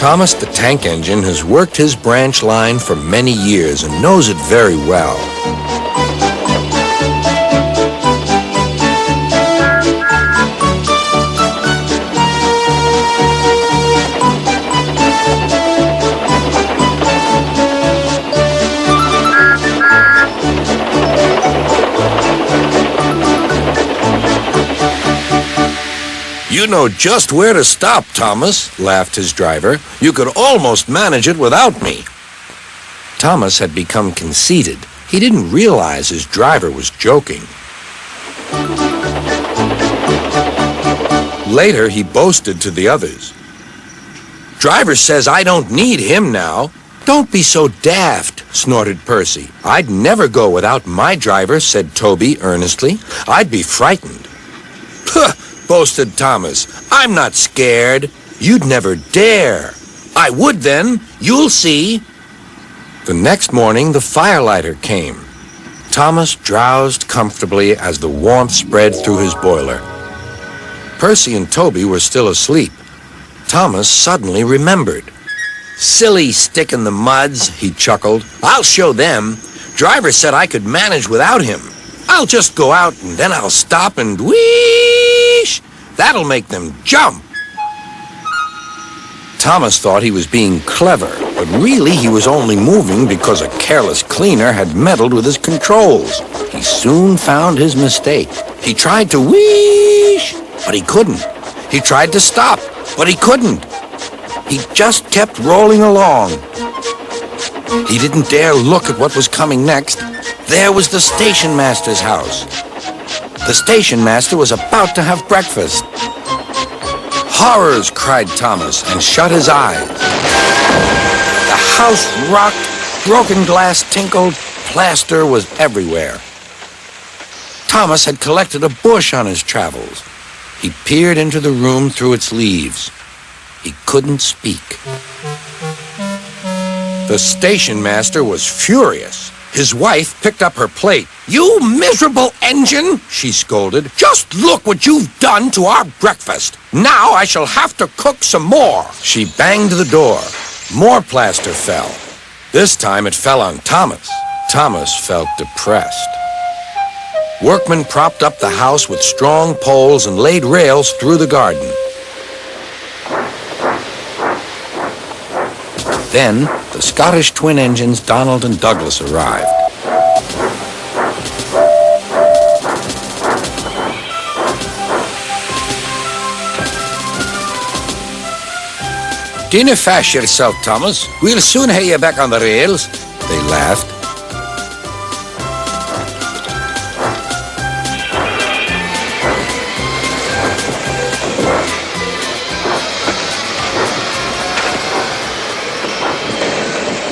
Thomas the tank engine has worked his branch line for many years and knows it very well. You know just where to stop, Thomas, laughed his driver. You could almost manage it without me. Thomas had become conceited. He didn't realize his driver was joking. Later, he boasted to the others. Driver says I don't need him now. Don't be so daft, snorted Percy. I'd never go without my driver, said Toby earnestly. I'd be frightened. Huh, boasted Thomas. I'm not scared. You'd never dare. I would then. You'll see. The next morning, the firelighter came. Thomas drowsed comfortably as the warmth spread through his boiler. Percy and Toby were still asleep. Thomas suddenly remembered. Silly stick in the muds, he chuckled. I'll show them. Driver said I could manage without him. I'll just go out and then I'll stop and whoosh! That'll make them jump. Thomas thought he was being clever, but really he was only moving because a careless cleaner had meddled with his controls. He soon found his mistake. He tried to whoosh, but he couldn't. He tried to stop, but he couldn't. He just kept rolling along. He didn't dare look at what was coming next. There was the stationmaster's house. The stationmaster was about to have breakfast. Horrors, cried Thomas, and shut his eyes. The house rocked, broken glass tinkled, plaster was everywhere. Thomas had collected a bush on his travels. He peered into the room through its leaves. He couldn't speak. The stationmaster was furious. His wife picked up her plate. You miserable engine, she scolded. Just look what you've done to our breakfast. Now I shall have to cook some more. She banged the door. More plaster fell. This time it fell on Thomas. Thomas felt depressed. Workmen propped up the house with strong poles and laid rails through the garden. Then, the Scottish twin engines Donald and Douglas arrived. Dinna fash yourself, Thomas. We'll soon have you back on the rails. They laughed.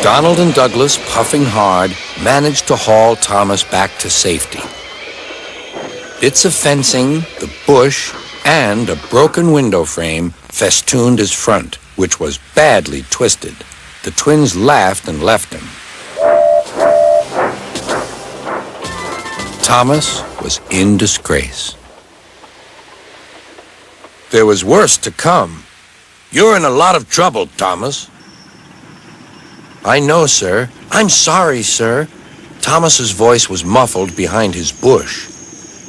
Donald and Douglas, puffing hard, managed to haul Thomas back to safety. Bits of fencing, the bush, and a broken window frame festooned his front, which was badly twisted. The twins laughed and left him. Thomas was in disgrace. There was worse to come. You're in a lot of trouble, Thomas. I know, sir. I'm sorry, sir. Thomas's voice was muffled behind his bush.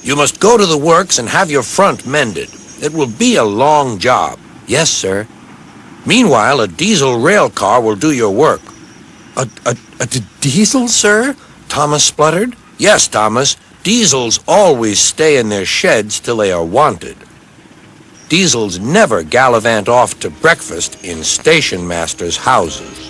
You must go to the works and have your front mended. It will be a long job. Yes, sir. Meanwhile, a diesel rail car will do your work. A diesel, sir? Thomas spluttered. Yes, Thomas. Diesels always stay in their sheds till they are wanted. Diesels never gallivant off to breakfast in stationmasters' houses.